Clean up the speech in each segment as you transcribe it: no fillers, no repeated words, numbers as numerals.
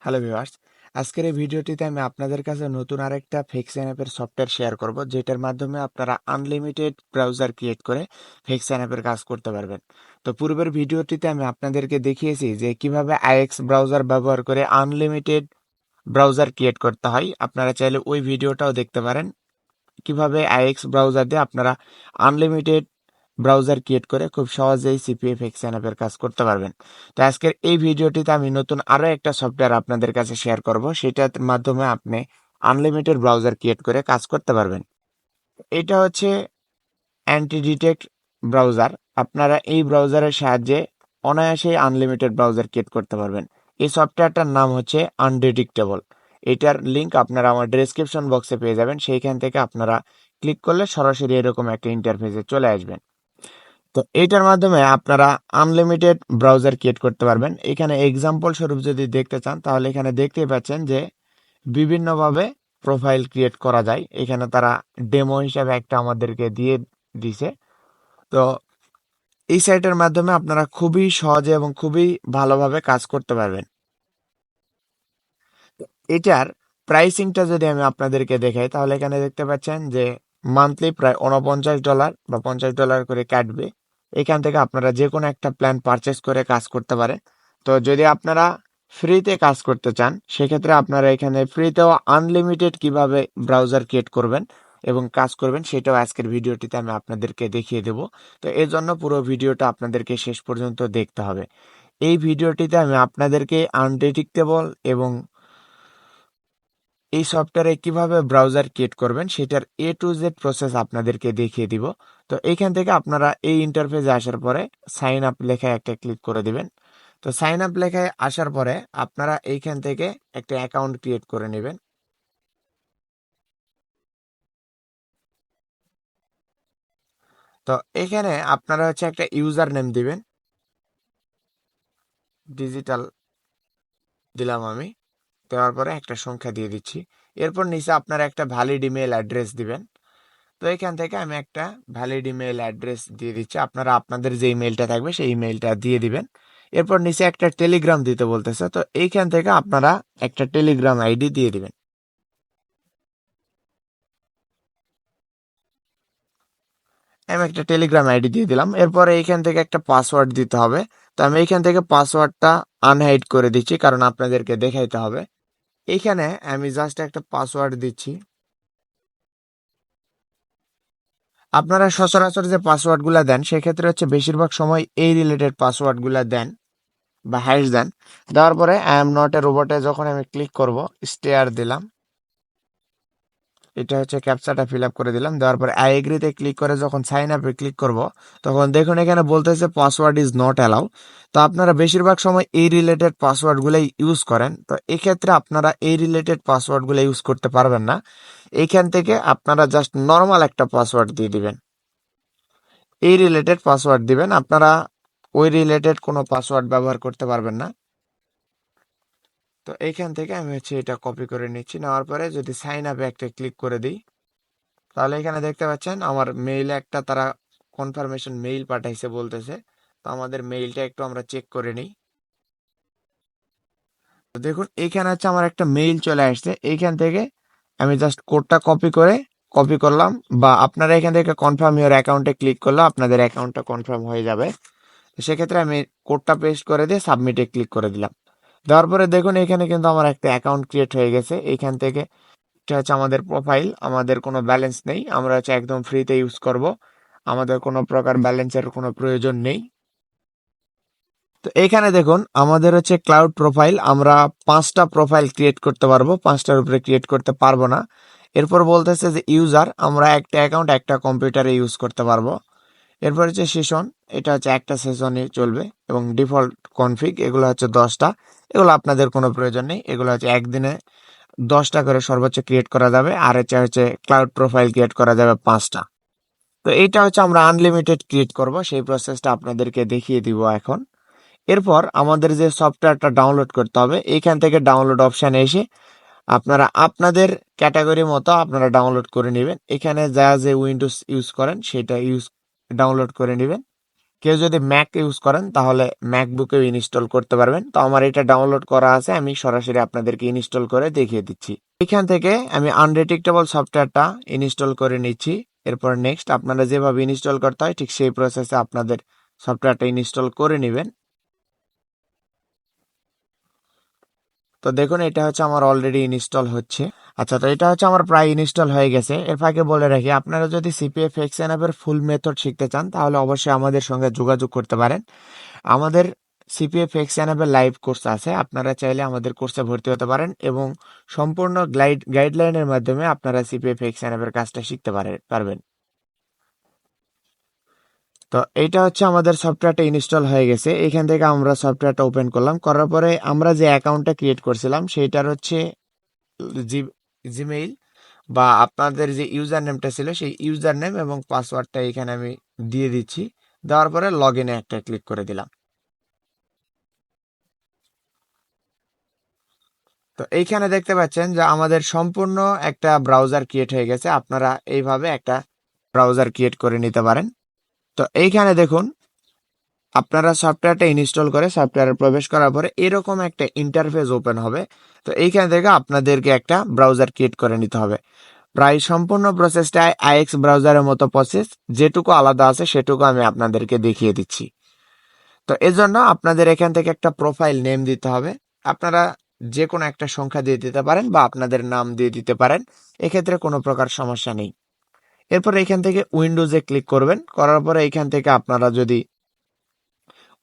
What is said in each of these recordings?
Hello viewers, আজকের এই ভিডিওটিতে আমি আপনাদের কাছে নতুন আরেকটা ফেক্সিয়ন অ্যাপের সফটওয়্যার শেয়ার করব, যেটার মাধ্যমে আপনারা আনলিমিটেড ব্রাউজার ক্রিয়েট করে ফেক্সিয়ন অ্যাপের কাজ করতে পারবেন। তো পূর্বের ভিডিওটিতে আমি আপনাদেরকে দেখিয়েছি যে কিভাবে আইএক্স ব্রাউজার ব্যবহার করে আনলিমিটেড ব্রাউজার ক্রিয়েট করতে হয়। আপনারা চাইলে ওই ভিডিওটাও দেখতে পারেন, কিভাবে আইএক্স ব্রাউজার দিয়ে আপনারা আনলিমিটেড ব্রাউজার ক্রিয়েট করে খুব সহজেই সিপিএফএক্স অ্যাপের কাজ করতে পারবেন। তো আজকের এই ভিডিওটিতে আমি নতুন আরো একটা সফটওয়্যার আপনাদের কাছে শেয়ার করব, সেটার মাধ্যমে আপনি আনলিমিটেড ব্রাউজার ক্রিয়েট করে কাজ করতে পারবেন। এটা হচ্ছে অ্যান্টি ডিটেক্ট ব্রাউজার। আপনারা এই ব্রাউজারের সাহায্যে অনায়াসেই আনলিমিটেড ব্রাউজার ক্রিয়েট করতে পারবেন। এই সফটওয়্যারটার নাম হচ্ছে আনডিটেক্টেবল। এটার লিংক আপনারা আমার ডেসক্রিপশন বক্সে পেয়ে যাবেন। সেইখান থেকে আপনারা ক্লিক করলে সরাসরি এরকম একটা ইন্টারফেসে চলে আসবেন। তো এইটার মাধ্যমে আপনারা আনলিমিটেড ব্রাউজার ক্রিয়েট করতে পারবেন। এখানে এক্সাম্পল স্বরূপ যদি দেখতে চান, তাহলে এখানে দেখতেই পাচ্ছেন যে বিভিন্নভাবে প্রোফাইল ক্রিয়েট করা যায়। এখানে তারা ডেমো হিসাবে একটা আমাদেরকে দিয়ে দিছে। তো এই সাইটের মাধ্যমে আপনারা খুবই সহজে এবং খুবই ভালোভাবে কাজ করতে পারবেন। এটার প্রাইসিংটা যদি আমি আপনাদেরকে দেখাই, তাহলে এখানে দেখতে পাচ্ছেন যে মান্থলি প্রায় $49 বা $50 করে কাটবে। এখান থেকে আপনারা যে কোনো একটা প্ল্যান পারচেস করে কাজ করতে পারেন। তো যদি আপনারা ফ্রিতে কাজ করতে চান, সেক্ষেত্রে আপনারা এখানে ফ্রিতেও আনলিমিটেড কিভাবে ব্রাউজার ক্রিয়েট করবেন এবং কাজ করবেন, সেটাও আজকের ভিডিওটিতে আমি আপনাদেরকে দেখিয়ে দেব। তো এর জন্য পুরো ভিডিওটা আপনাদেরকে শেষ পর্যন্ত দেখতে হবে। এই ভিডিওটিতে আমি আপনাদেরকে আনডিটেক্টেবল এবং এই সফটওয়্যারে কিভাবে ব্রাউজার ক্রিয়েট করবেন সেটার A to Z প্রসেস আপনাদেরকে দেখিয়ে দিব। তো এইখান থেকে আপনারা এই ইন্টারফেসে আসার পরে সাইন আপ লেখায় একটা ক্লিক করে দিবেন। তো সাইন আপ লেখায় আসার পরে আপনারা এইখান থেকে একটা অ্যাকাউন্ট ক্রিয়েট করে নেবেন। তো এখানে আপনারা হচ্ছে একটা ইউজার নেম দিবেন, ডিজিটাল দিলাম আমি। দেওয়ার পরে একটা সংখ্যা দিয়ে দিচ্ছি। এরপর নিচে আপনারা একটা ভ্যালিড ইমেল অ্যাড্রেস দিবেন। তো এখান থেকে আমি একটা ভ্যালিড ইমেল অ্যাড্রেস দিয়ে দিচ্ছি। আপনারা আপনাদের যে ইমেলটা থাকবে সেই ইমেলটা দিয়ে দিবেন। এরপর নিচে একটা টেলিগ্রাম দিতে বলতেছে, তো এইখান থেকে আপনারা একটা টেলিগ্রাম আইডি দিয়ে দিবেন। আমি একটা টেলিগ্রাম আইডি দিয়ে দিলাম। এরপরে এইখান থেকে একটা পাসওয়ার্ড দিতে হবে। তো আমি এইখান থেকে পাসওয়ার্ডটা আনহাইড করে দিচ্ছি, কারণ আপনাদেরকে দেখাইতে হবে। এইখানে আমি জাস্ট একটা পাসওয়ার্ড দিচ্ছি। আপনারা সচরাচর যে পাসওয়ার্ডগুলো দেন, সেক্ষেত্রে হচ্ছে বেশিরভাগ সময় এই রিলেটেড পাসওয়ার্ডগুলো দেন বা হ্যাশ দেন। দেওয়ার পরে আই এম নট এ রোবটে যখন আমি ক্লিক করব, স্টেয়ার দিলাম। এটা হচ্ছে ক্যাপচাটা ফিল আপ করে দিলাম। দেওয়ার পরে আই এগ্রিতে ক্লিক করে যখন সাইন আপে ক্লিক করব, তখন দেখুন এখানে বলতেছে পাসওয়ার্ড ইজ নট অ্যালাউ। তো আপনারা বেশিরভাগ সময় এই রিলেটেড পাসওয়ার্ডগুলোই ইউজ করেন। তো এক্ষেত্রে আপনারা এই রিলেটেড পাসওয়ার্ডগুলো ইউজ করতে পারবেন না। এইখান থেকে আপনারা জাস্ট নর্মাল একটা পাসওয়ার্ড দিয়ে দিবেন। এই রিলেটেড পাসওয়ার্ড দিবেন। আপনারা ওই রিলেটেড কোনো পাসওয়ার্ড ব্যবহার করতে পারবেন না। তো এইখান থেকে আমি হচ্ছে এটা কপি করে নিচ্ছি। নেওয়ার পরে যদি সাইন আপে একটা ক্লিক করে দিই, তাহলে এখানে দেখতে পাচ্ছেন আমার মেইলে একটা তারা কনফার্মেশন মেইল পাঠাইছে বলতেছে। তো আমাদের মেইলটা একটু আমরা চেক করে নিই। তো দেখুন এইখানে হচ্ছে আমার একটা মেইল চলে আসছে। এইখান থেকে আমি জাস্ট কোডটা কপি করলাম, বা আপনারা এখান থেকে কনফার্ম ইওর অ্যাকাউন্টে ক্লিক করলে আপনাদের অ্যাকাউন্টটা কনফার্ম হয়ে যাবে। তো সেক্ষেত্রে আমি কোডটা পেস্ট করে দিয়ে সাবমিটে ক্লিক করে দিলাম। দেওয়ার পরে দেখুন এখানে কিন্তু আমার একটা অ্যাকাউন্ট ক্রিয়েট হয়ে গেছে। এইখান থেকে এটা হচ্ছে আমাদের প্রোফাইল। আমাদের কোনো ব্যালেন্স নেই, আমরা হচ্ছে একদম ফ্রিতে ইউজ করব। আমাদের কোনো প্রকার ব্যালেন্সের কোনো প্রয়োজন নেই। তো এখানে দেখুন আমাদের হচ্ছে ক্লাউড প্রোফাইল। আমরা 5টা প্রোফাইল ক্রিয়েট করতে পারবো, 5টার উপরে ক্রিয়েট করতে পারবো না। এরপর বলতেছে যে ইউজার, আমরা একটা অ্যাকাউন্ট একটা কম্পিউটারে ইউজ করতে পারবো। এরপর হচ্ছে সেশন, এটা হচ্ছে একটা সেশনে চলবে। এবং ডিফল্ট কনফিগ, এগুলো হচ্ছে 10টা। এগুলো আপনাদের কোনো প্রয়োজন নেই, এগুলো হচ্ছে একদিনে 10টা করে সর্বোচ্চ ক্রিয়েট করা যাবে। আর হচ্ছে ক্লাউড প্রোফাইল ক্রিয়েট করা যাবে 5টা। তো এইটা হচ্ছে আমরা আনলিমিটেড ক্রিয়েট করব, সেই প্রসেসটা আপনাদেরকে দেখিয়ে দিব এখন। এরপর আমাদের যে সফটওয়্যারটা ডাউনলোড করতে হবে, এইখান থেকে ডাউনলোড অপশানে এসে আপনারা আপনাদের ক্যাটাগরি মতো আপনারা ডাউনলোড করে নেবেন। এখানে যা যে উইন্ডোজ ইউজ করেন সেটা ডাউনলোড করে নেবেন। কেউ যদি ম্যাক ইউজ করেন তাহলে ম্যাকবুকেও ইনস্টল করতে পারবেন। তো আমার এটা ডাউনলোড করা আছে, আমি সরাসরি আপনাদেরকে ইনস্টল করে দেখিয়ে দিচ্ছি। এখান থেকে আমি আনডিটেক্টেবল সফটওয়্যারটা ইনস্টল করে নিচ্ছি। এরপর নেক্সট আপনারা যেভাবে ইনস্টল করতে হয় ঠিক সেই প্রসেসে আপনাদের সফটওয়্যারটা ইনস্টল করে নেবেন। তো দেখুন এটা হচ্ছে আমার অলরেডি ইনস্টল হচ্ছে। আচ্ছা, তো এটা হচ্ছে আমার প্রায় ইনস্টল হয়ে গেছে। এর ফাঁকে বলে রাখি, আপনারা যদি সিপিএফ এক্সএন অ্যাপের ফুল মেথড শিখতে চান তাহলে অবশ্যই আমাদের সঙ্গে যোগাযোগ করতে পারেন। আমাদের সিপিএফ এক্সএন অ্যাপের লাইভ কোর্স আছে, আপনারা চাইলে আমাদের কোর্সে ভর্তি হতে পারেন এবং সম্পূর্ণ গাইডলাইনের মাধ্যমে আপনারা সিপিএফ এক্সএন অ্যাপের কাজটা শিখতে পারবেন। তো এইটা হচ্ছে আমাদের সফটওয়্যারটা ইনস্টল হয়ে গেছে। এখান থেকে আমরা সফটওয়্যারটা ওপেন করলাম, করার পরে আমরা যে অ্যাকাউন্টটা ক্রিয়েট করছিলাম সেইটার হচ্ছে জিমেইল বা আপনাদের যে ইউজার নেমটা ছিল সেই ইউজার নেম এবং পাসওয়ার্ডটা এখানে আমি দিয়ে দিচ্ছি। দেওয়ার পরে লগ ইনে একটা ক্লিক করে দিলাম। তো এইখানে দেখতে পাচ্ছেন যে আমাদের সম্পূর্ণ একটা ব্রাউজার ক্রিয়েট হয়ে গেছে। আপনারা এইভাবে একটা ব্রাউজার ক্রিয়েট করে নিতে পারেন। তো এইখানে দেখুন, আপনারা সফটওয়্যারটা ইনস্টল করে সফটওয়্যারে প্রবেশ করার পরে এরকম একটা ইন্টারফেস ওপেন হবে। তো এইখান থেকে আপনাদেরকে একটা ব্রাউজার ক্রিয়েট করে নিতে হবে। প্রায় সম্পূর্ণ প্রসেসটা আইএক্স ব্রাউজারের মতো প্রসেস, যেটুকু আলাদা আছে সেটুকু আমি আপনাদেরকে দেখিয়ে দিচ্ছি। তো এজন্য আপনাদের এখান থেকে একটা প্রোফাইল নেম দিতে হবে। আপনারা যে কোনো একটা সংখ্যা দিয়ে দিতে পারেন বা আপনাদের নাম দিয়ে দিতে পারেন, এক্ষেত্রে কোনো প্রকার সমস্যা নেই। এরপর এখান থেকে উইন্ডোজে ক্লিক করবেন, করার পরে এখান থেকে আপনারা যদি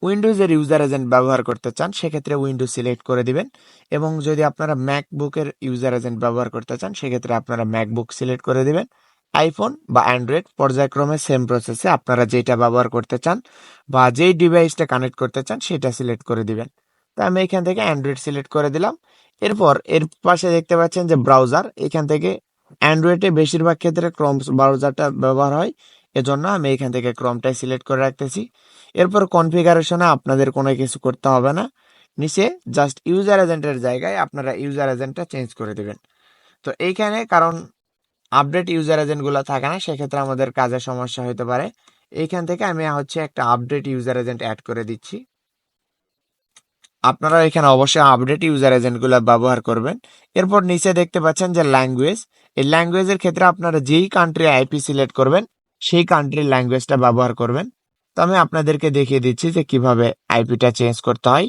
উইন্ডোজের ইউজার এজেন্ট ব্যবহার করতে চান সেক্ষেত্রে উইন্ডোজ সিলেক্ট করে দিবেন, এবং যদি আপনারা ম্যাকবুকের ইউজার এজেন্ট ব্যবহার করতে চান সেক্ষেত্রে আপনারা ম্যাকবুক সিলেক্ট করে দিবেন। আইফোন বা অ্যান্ড্রয়েড পর্যায়ক্রমে সেম প্রসেসে আপনারা যেটা ব্যবহার করতে চান বা যেই ডিভাইসটা কানেক্ট করতে চান সেটা সিলেক্ট করে দিবেন। তো আমি এখান থেকে অ্যান্ড্রয়েড সিলেক্ট করে দিলাম। এরপর এর পাশে দেখতে পাচ্ছেন যে ব্রাউজার, এখান থেকে অ্যান্ড্রয়েডে বেশিরভাগ ক্ষেত্রে ক্রোম ব্রাউজারটা ব্যবহার হয়, এজন্য আমি এখান থেকে ক্রোমটাই সিলেক্ট করে রাখতেছি। এরপর কনফিগারেশনে আপনাদের কোনো কিছু করতে হবে না, নিচে জাস্ট ইউজার এজেন্টের জায়গায় আপনারা ইউজার এজেন্টটা চেঞ্জ করে দেবেন। তো এইখানে কারণ আপডেট ইউজার এজেন্টগুলো থাকে না, সেক্ষেত্রে আমাদের কাজে সমস্যা হতে পারে। এইখান থেকে আমি হচ্ছে একটা আপডেট ইউজার এজেন্ট অ্যাড করে দিচ্ছি। আপনারা এখানে অবশ্যই আপডেট ইউজার এজেন্টগুলো ব্যবহার করবেন। এরপর নিচে দেখতে পাচ্ছেন যে ল্যাঙ্গুয়েজ, এই ল্যাঙ্গুয়েজের ক্ষেত্রে আপনারা যেই কান্ট্রি আইপি সিলেক্ট করবেন সেই কান্ট্রির ল্যাঙ্গুয়েজটা ব্যবহার করবেন। তো আমি আপনাদেরকে দেখিয়ে দিচ্ছি যে কিভাবে আইপিটা চেঞ্জ করতে হয়।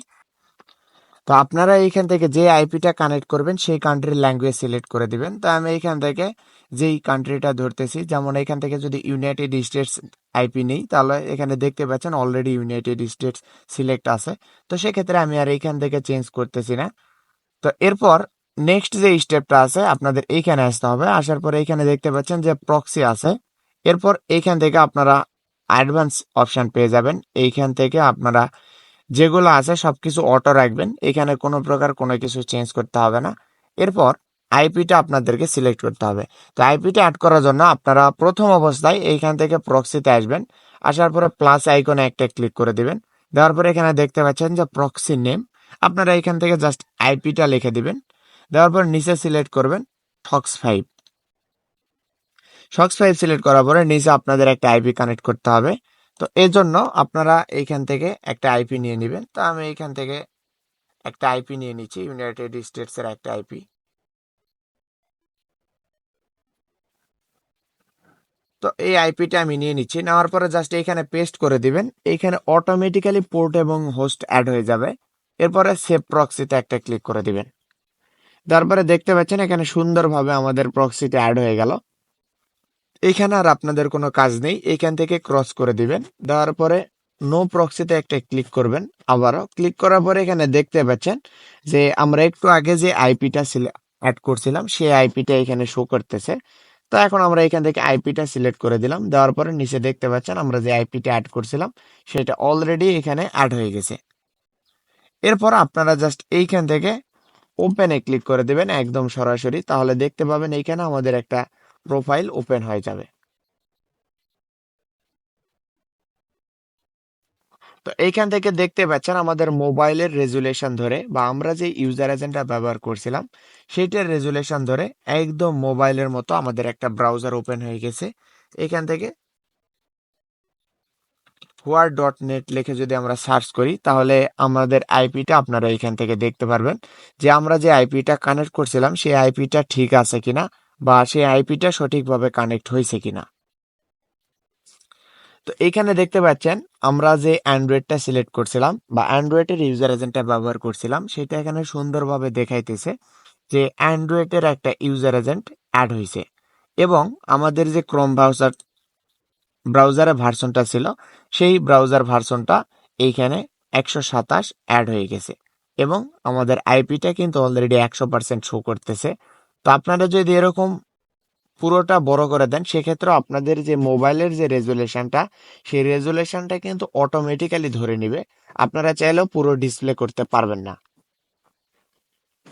তো আপনারা এইখান থেকে যে আইপিটা কানেক্ট করবেন সেই কান্ট্রির ল্যাঙ্গুয়েজ সিলেক্ট করে দিবেন। তো আমি এইখান থেকে যেই কান্ট্রিটা ধরতেছি, যেমন এখান থেকে যদি ইউনাইটেড স্টেটস আইপি নেই তাহলে এখানে দেখতে পাচ্ছেন অলরেডি ইউনাইটেড স্টেটস সিলেক্ট আছে। তো সেক্ষেত্রে আমি আর এইখান থেকে চেঞ্জ করতেছি না। তো এরপর নেক্সট যে স্টেপটা আছে আপনাদের এইখানে আসতে হবে। আসার পরে এইখানে দেখতে পাচ্ছেন যে প্রক্সি আছে। এরপর এইখান থেকে আপনারা অ্যাডভান্স অপশন পেয়ে যাবেন। এইখান থেকে আপনারা যেগুলো আছে সবকিছু অটো রাখবেন, এখানে কোনো প্রকার কোনো কিছু চেঞ্জ করতে হবে না। এরপর আইপিটা আপনাদেরকে সিলেক্ট করতে হবে। তো আইপিটা অ্যাড করার জন্য আপনারা প্রথম অবস্থায় এইখান থেকে প্রক্সিতে আসবেন। আসার পরে প্লাস আইকনে একটা ক্লিক করে দিবেন। দেওয়ার পরে এখানে দেখতে পাচ্ছেন যে প্রক্সি নেম, আপনারা এখান থেকে জাস্ট আইপিটা লিখে দিবেন। দেওয়ার পর নিচে সিলেক্ট করবেন শক্স 5। শক্স 5 সিলেক্ট করার পরে নিচে আপনাদের একটা আইপি কানেক্ট করতে হবে। তো এই জন্য আপনারা এইখান থেকে একটা আইপি নিয়ে নেবেন। তো আমি এইখান থেকে একটা আইপি নিয়ে নিচ্ছি, ইউনাইটেড স্টেটস এর একটা আইপি। তো এই আইপিটা আমি নিয়ে নিচ্ছি, নেওয়ার পরে জাস্ট এখানে পেস্ট করে দিবেন। এইখানে অটোমেটিক্যালি পোর্ট এবং হোস্ট অ্যাড হয়ে যাবে। এরপরে সেভ প্রক্সিতে একটা ক্লিক করে দিবেন। তারপরে দেখতে পাচ্ছেন এখানে সুন্দরভাবে আমাদের প্রক্সিটা অ্যাড হয়ে গেল। এখানে আর আপনাদের কোনো কাজ নেই, এখান থেকে ক্রস করে দিবেন। দেওয়ার পরে নো প্রক্সিতে একটা ক্লিক করবেন। আবারও ক্লিক করার পরে এখানে দেখতে পাচ্ছেন যে আমরা একটু আগে যে আইপিটা অ্যাড করছিলাম সেই আইপিটা এখানে শো করতেছে। তো এখন আমরা এখান থেকে আইপিটা সিলেক্ট করে দিলাম। দেওয়ার পরে নিচে দেখতে পাচ্ছেন আমরা যে আইপিটা অ্যাড করছিলাম সেটা অলরেডি এখানে অ্যাড হয়ে গেছে। এরপর আপনারা জাস্ট এইখান থেকে ওপেনে ক্লিক করে দেবেন একদম সরাসরি, তাহলে দেখতে পাবেন এইখানে আমাদের একটা প্রোফাইল ওপেন হয়ে যাবে। তো এইখান থেকে দেখতে পাচ্ছেন আমাদের মোবাইলের রেজুলেশন ধরে বা আমরা যে ইউজার এজেন্টটা ব্যবহার করছিলাম সেইটার রেজুলেশন ধরে একদম মোবাইলের মতো আমাদের একটা ব্রাউজার ওপেন হয়ে গেছে। এখান থেকে whoa.net লিখে যদি আমরা সার্চ করি তাহলে আমাদের আইপিটা আপনারা এখান থেকে দেখতে পারবেন যে আমরা যে আইপিটা কানেক্ট করছিলাম সেই আইপিটা ঠিক আছে কিনা বা সেই আইপিটা সঠিকভাবে কানেক্ট হয়েছে কিনা। তো এইখানে দেখতে পাচ্ছেন আমরা যে অ্যান্ড্রয়েডটা সিলেক্ট করছিলাম বা অ্যান্ড্রয়েডের ইউজার এজেন্টটা ব্যবহার করছিলাম সেটা এখানে সুন্দরভাবে দেখাইতেছে যে অ্যান্ড্রয়েডের একটা ইউজার এজেন্ট অ্যাড হয়েছে এবং আমাদের যে ক্রোম ব্রাউজারের ভার্সনটা ছিল সেই ব্রাউজার ভার্সনটা এইখানে 127 অ্যাড হয়ে গেছে এবং আমাদের আইপিটা কিন্তু অলরেডি 100% শো করতেছে। তো আপনারা যদি এরকম পুরোটা বড় করে দেন সেক্ষেত্রে আপনাদের যে মোবাইলের যে রেজুলেশনটা সেই রেজুলেশনটা কিন্তু অটোমেটিক্যালি ধরে নিবে, আপনারা চাইলেও পুরো ডিসপ্লে করতে পারবেন না।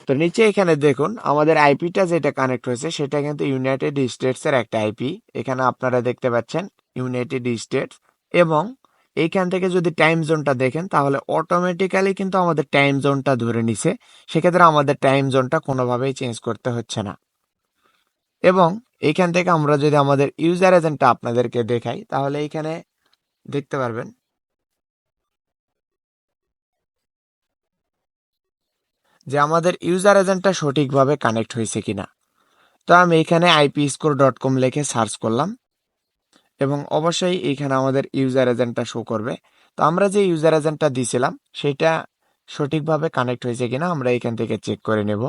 তো নিচে এখানে দেখুন আমাদের আইপিটা যেটা কানেক্ট হয়েছে সেটা কিন্তু ইউনাইটেড স্টেটস এর একটা আইপি, এখানে আপনারা দেখতে পাচ্ছেন ইউনাইটেড স্টেটস। এবং এইখান থেকে যদি টাইম জোনটা দেখেন তাহলে অটোমেটিক্যালি কিন্তু আমাদের টাইম জোনটা ধরে নিছে, সেক্ষেত্রে আমাদের টাইম জোনটা কোনোভাবেই চেঞ্জ করতে হচ্ছে না। এবং এইখান থেকে আমরা যদি আমাদের ইউজার এজেন্টটা আপনাদেরকে দেখাই তাহলে এইখানে দেখতে পারবেন যে আমাদের ইউজার এজেন্টটা সঠিকভাবে কানেক্ট হয়েছে কিনা। তো আমি এখানে ipscore.com লিখে সার্চ করলাম এবং অবশ্যই এইখানে আমাদের ইউজার এজেন্টটা শো করবে। তো আমরা যে ইউজার এজেন্টটা দিয়েছিলাম সেটা সঠিকভাবে কানেক্ট হয়েছে কিনা আমরা এখান থেকে চেক করে নেব।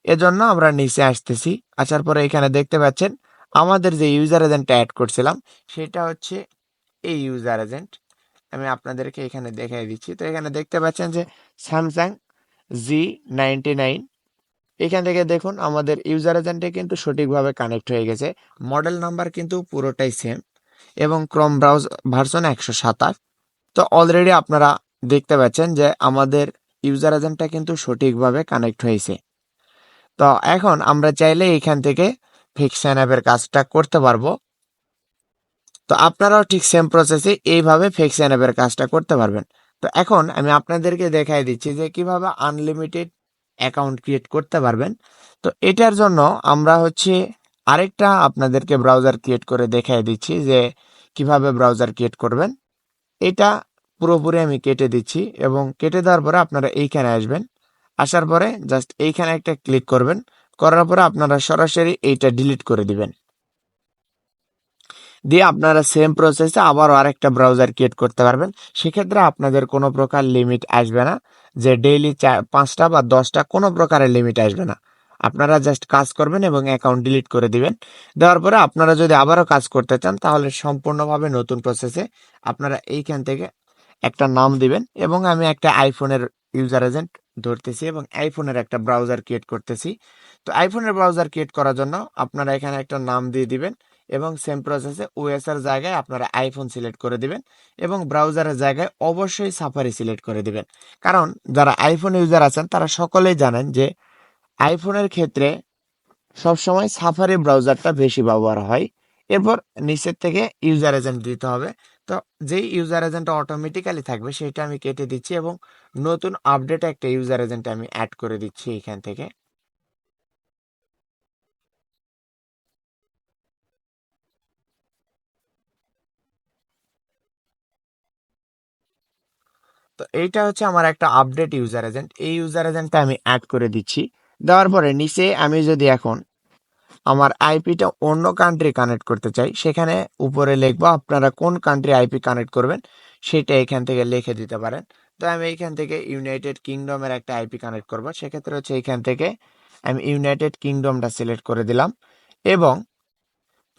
এজন্য আমরা নিচে আসতেছি, আসার পরে এখানে দেখতে পাচ্ছেন আমাদের যে ইউজার এজেন্টটা অ্যাড করছিলাম সেটা হচ্ছে এই ইউজার এজেন্ট। আমি আপনাদেরকে এখানে দেখাই দিচ্ছি। তো এখানে দেখতে পাচ্ছেন যে স্যামসাং G99, এখান থেকে দেখুন আমাদের ইউজার এজেন্টে কিন্তু সঠিকভাবে কানেক্ট হয়ে গেছে, মডেল নাম্বার কিন্তু পুরোটাই সেম এবং ক্রোম ব্রাউজ ভার্সন 127। তো অলরেডি আপনারা দেখতে পাচ্ছেন যে আমাদের ইউজার এজেন্টটা কিন্তু সঠিকভাবে কানেক্ট হয়েছে। তো এখন আমরা চাইলে এখান থেকে ফিকশন অ্যাপের কাজটা করতে পারবো। তো আপনারাও ঠিক সেম প্রসেসে এইভাবে ফিকশন অ্যাপের কাজটা করতে পারবেন। তো এখন আমি আপনাদেরকে দেখাই দিচ্ছি যে কিভাবে আনলিমিটেড অ্যাকাউন্ট ক্রিয়েট করতে পারবেন। তো এটার জন্য আমরা হচ্ছে আরেকটা আপনাদেরকে ব্রাউজার ক্রিয়েট করে দেখাই দিচ্ছি যে কিভাবে ব্রাউজার ক্রিয়েট করবেন। এটা পুরোপুরি আমি কেটে দিচ্ছি এবং কেটে দেওয়ার পরে আপনারা এইখানে আসবেন, আসার পরে জাস্ট এইখানে একটা ক্লিক করবেন, করার পরে আপনারা সরাসরি এইটা ডিলিট করে দিবেন। দিয়ে আপনারা সেম প্রসেসে আবারও আরেকটা ব্রাউজার ক্রিয়েট করতে পারবেন। সেক্ষেত্রে আপনাদের কোনো প্রকার লিমিট আসবে না যে ডেইলি 5টা বা 10টা, কোনো প্রকারের লিমিট আসবে না। আপনারা জাস্ট কাজ করবেন এবং অ্যাকাউন্ট ডিলিট করে দিবেন। দেওয়ার পরে আপনারা যদি আবারও কাজ করতে চান তাহলে সম্পূর্ণভাবে নতুন প্রসেসে আপনারা এইখান থেকে একটা নাম দিবেন এবং আমি একটা আইফোনের ইউজার এজেন্ট ধরতেছি এবং আইফোনের একটা ব্রাউজার ক্রিয়েট করতেছি। তো আইফোনের ব্রাউজার ক্রিয়েট করার জন্য আপনারা এখানে একটা নাম দিয়ে দিবেন এবং সেম প্রসেসে ওএস এর জায়গায় আপনারা আইফোন সিলেক্ট করে দিবেন এবং ব্রাউজারের জায়গায় অবশ্যই সাফারি সিলেক্ট করে দিবেন। কারণ যারা আইফোন ইউজার আছেন তারা সকলেই জানেন যে আইফোনের ক্ষেত্রে সবসময় সাফারি ব্রাউজারটা বেশি ব্যবহার হয়। এরপর নিচের থেকে ইউজার এজেন্ট দিতে হবে। তো যেই ইউজার এজেন্টটা অটোমেটিক্যালি থাকবে সেটা আমি কেটে দিচ্ছি এবং নতুন আপডেট একটা ইউজার এজেন্ট আমি অ্যাড করে দিচ্ছি এখান থেকে। তো এইটা হচ্ছে আমার একটা আপডেট ইউজার এজেন্ট, এই ইউজার এজেন্টটা আমি অ্যাড করে দিচ্ছি। দেওয়ার পরে নিচে আমি যদি এখন আমার আইপিটা অন্য কান্ট্রি কানেক্ট করতে চাই সেখানে উপরে লিখবো আপনারা কোন কান্ট্রি আইপি কানেক্ট করবেন সেটা এখান থেকে লিখে দিতে পারেন। তো আমি এখান থেকে ইউনাইটেড কিংডমের একটা আইপি কানেক্ট করব, সেক্ষেত্রে হচ্ছে এখান থেকে আমি ইউনাইটেড কিংডমটা সিলেক্ট করে দিলাম এবং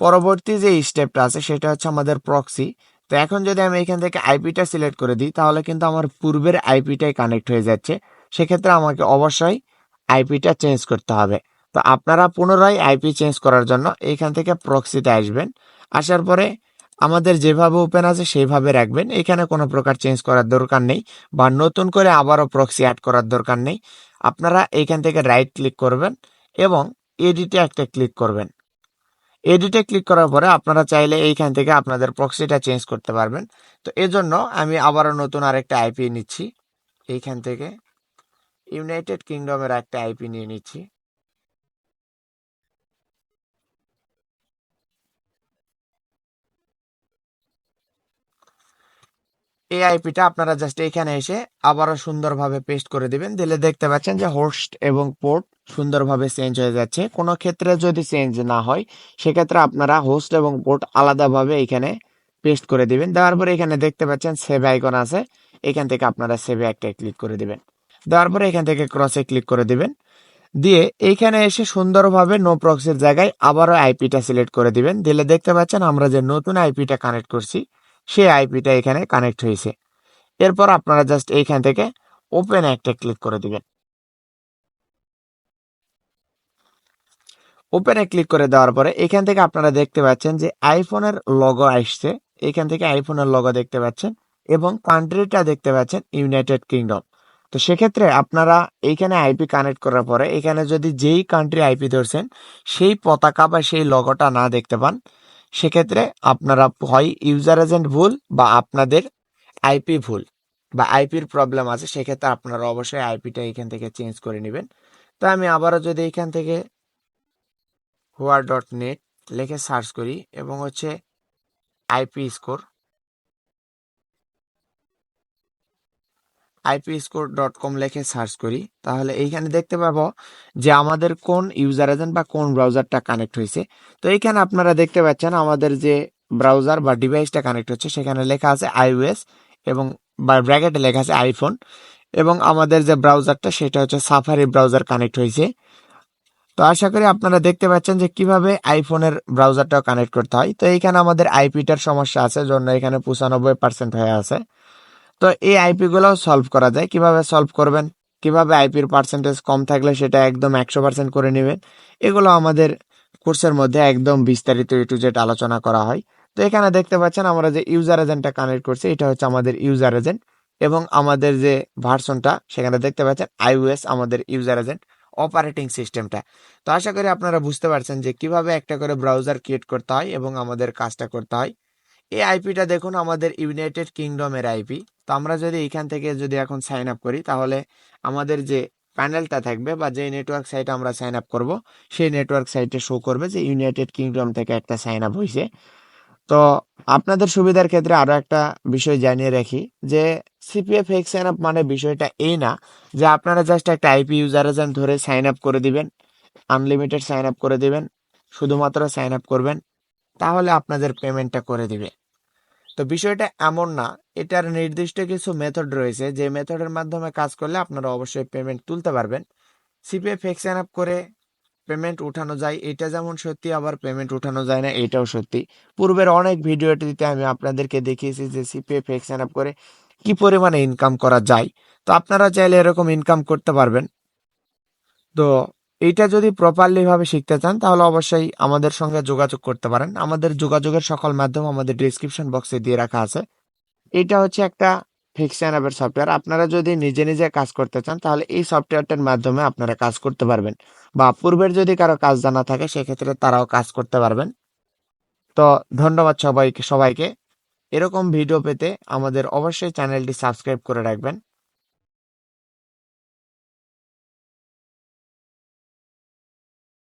পরবর্তী যে স্টেপটা আছে সেটা হচ্ছে আমাদের প্রক্সি। তো এখন যদি আমি এখান থেকে আইপিটা সিলেক্ট করে দিই তাহলে কিন্তু আমার পূর্বের আইপিটাই কানেক্ট হয়ে যাচ্ছে, সেক্ষেত্রে আমাকে অবশ্যই আইপিটা চেঞ্জ করতে হবে। তো আপনারা পুনরায় আইপি চেঞ্জ করার জন্য এইখান থেকে প্রক্সিতে আসবেন, আসার পরে আমাদের যেভাবে ওপেন আছে সেইভাবে রাখবেন, এখানে কোনো প্রকার চেঞ্জ করার দরকার নেই বা নতুন করে আবারও প্রক্সি অ্যাড করার দরকার নেই। আপনারা এইখান থেকে রাইট ক্লিক করবেন এবং এডিটে একটা ক্লিক করবেন। এডিটে ক্লিক করার পরে আপনারা চাইলে এইখান থেকে আপনাদের প্রক্সিটা চেঞ্জ করতে পারবেন। তো এজন্য আমি আবারও নতুন আরেকটা আইপি নিচ্ছি, এইখান থেকে ইউনাইটেড কিংডমের একটা আইপি নিয়ে নিচ্ছি। এই আইপিটা আপনারা জাস্ট এখানে এসে আবারও সুন্দরভাবে পেস্ট করে দিবেন, দিলে দেখতে পাচ্ছেন যে হোস্ট এবং পোর্ট সুন্দরভাবে চেঞ্জ হয়ে যাচ্ছে। কোনো ক্ষেত্রে যদি চেঞ্জ না হয় সেক্ষেত্রে আপনারা হোস্ট এবং পোর্ট আলাদাভাবে এখানে পেস্ট করে দিবেন। দেওয়ার পরে এখানে দেখতে পাচ্ছেন সেভ আইকন আছে, এখান থেকে আপনারা সেভে একটা ক্লিক করে দিবেন। দেওয়ার পরে এখান থেকে ক্রসে ক্লিক করে দিবেন, দিয়ে এইখানে এসে সুন্দরভাবে নো প্রক্সির জায়গায় আবারও আইপিটা সিলেক্ট করে দিবেন। দিলে দেখতে পাচ্ছেন আমরা যে নতুন আইপিটা কানেক্ট করছি সেই আইপিটা এখানে কানেক্ট হয়েছে। এরপর আপনারা জাস্ট এইখান থেকে ওপেন একটা ক্লিক করে দিবেন। ওপেনে ক্লিক করে দেওয়ার পরে এখান থেকে আপনারা দেখতে পাচ্ছেন যে আইফোনের লগো আসছে, এখান থেকে আইফোনের লগো দেখতে পাচ্ছেন এবং কান্ট্রিটা দেখতে পাচ্ছেন ইউনাইটেড কিংডম। তো সেক্ষেত্রে আপনারা এইখানে আইপি কানেক্ট করার পরে এখানে যদি যেই কান্ট্রি আইপি ধরছেন সেই পতাকা বা সেই লগোটা না দেখতে পান, সেক্ষেত্রে আপনারা হয় ইউজার এজেন্ট ভুল বা আপনাদের আইপি ভুল বা আইপির প্রবলেম আছে, সেক্ষেত্রে আপনারা অবশ্যই আইপিটা এখান থেকে চেঞ্জ করে নেবেন। তো আমি আবারও যদি এখান থেকে হোয়ার.নেট লিখে সার্চ করি এবং হচ্ছে IP স্কোর.com লিখে সার্চ করি, তাহলে এইখানে দেখতে পাবো যে আমাদের কোন ইউজার এজেন্ট বা কোন ব্রাউজারটা কানেক্ট হয়েছে। তো এইখানে আপনারা দেখতে পাচ্ছেন আমাদের যে ব্রাউজার বা ডিভাইসটা কানেক্ট হচ্ছে সেখানে লেখা আছে iOS এবং বা ব্র্যাকেটে লেখা আছে আইফোন, এবং আমাদের যে ব্রাউজারটা সেটা হচ্ছে সাফারি ব্রাউজার কানেক্ট হয়েছে। তো আশা করি আপনারা দেখতে পাচ্ছেন যে কিভাবে আইফোনের ব্রাউজারটাও কানেক্ট করতে হয়। তো এইখানে আমাদের আইপিটার সমস্যা আছে, জন্য এখানে 95% হয়ে আছে। তো এই আইপি গুলোও সলভ করা যায়। কিভাবে সলভ করবেন, কিভাবে আইপির পার্সেন্টেজ কম থাকলে সেটা একদম 100% করে নেবেন, এগুলো আমাদের কোর্সের মধ্যে একদম বিস্তারিত এ টু জেড আলোচনা করা হয়। তো এখানে দেখতে পাচ্ছেন আমরা যে ইউজার এজেন্টটা কানেক্ট করছি এটা হচ্ছে আমাদের ইউজার এজেন্ট, এবং আমাদের যে ভার্সনটা সেখানে দেখতে পাচ্ছেন iOS আমাদের ইউজার এজেন্ট অপারেটিং সিস্টেমটা। তো আশা করি আপনারা বুঝতে পারছেন যে কিভাবে একটা করে ব্রাউজার ক্রিয়েট করতে হয় এবং আমাদের কাজটা করতে হয়। এই আইপিটা দেখুন আমাদের ইউনাইটেড কিংডমের আইপি। তো আমরা যদি এখান থেকে যদি এখন সাইন আপ করি তাহলে আমাদের যে প্যানেলটা থাকবে বা যে নেটওয়ার্ক সাইটে আমরা সাইন আপ করব সেই নেটওয়ার্ক সাইটে শো করবে যে ইউনাইটেড কিংডম থেকে একটা সাইন আপ হয়েছে। তো আপনাদের সুবিধার ক্ষেত্রে আরো একটা বিষয় জানিয়ে রাখি যে সিপিএফ হেক্স সাইন আপ মানে বিষয়টা এই না যে আপনারা জাস্ট একটা আইপি ইউজার এজেন্ট ধরে সাইন আপ করে দিবেন, আনলিমিটেড সাইন আপ করে দিবেন, শুধুমাত্র সাইন আপ করবেন তাহলে আপনাদের পেমেন্টটা করে দিবে। তো বিষয়টা এমন না, এটার নির্দিষ্ট কিছু মেথড রয়েছে যে মেথডের মাধ্যমে কাজ করলে আপনারা অবশ্যই পেমেন্ট তুলতে পারবেন। সিপিএফ এক্সচেঞ্জ আপ করে পেমেন্ট উঠানো যায় এটা যেমন সত্যি, আবার পেমেন্ট উঠানো যায় না এটাও সত্যি। পূর্বের অনেক ভিডিওটিতে আমি আপনাদেরকে দেখিয়েছি যে সিপিএফ এক্সচেঞ্জ আপ করে কি পরিমাণে ইনকাম করা যায়। তো আপনারা চাইলে এরকম ইনকাম করতে পারবেন। তো এইটা যদি প্রপারলি ভাবে শিখতে চান তাহলে অবশ্যই আমাদের সঙ্গে যোগাযোগ করতে পারেন। আমাদের যোগাযোগের সকল মাধ্যম আমাদের ডিসক্রিপশন বক্সে দিয়ে রাখা আছে। এটা হচ্ছে একটা ফিকশন অ্যাপের সফটওয়্যার। আপনারা যদি নিজে নিজে কাজ করতে চান তাহলে এই সফটওয়্যারটার মাধ্যমে আপনারা কাজ করতে পারবেন, বা পূর্বের যদি কারো কাজ জানা থাকে সেক্ষেত্রে তারাও কাজ করতে পারবেন। তো ধন্যবাদ সবাইকে সবাইকে। এরকম ভিডিও পেতে আমাদের অবশ্যই চ্যানেলটি সাবস্ক্রাইব করে রাখবেন।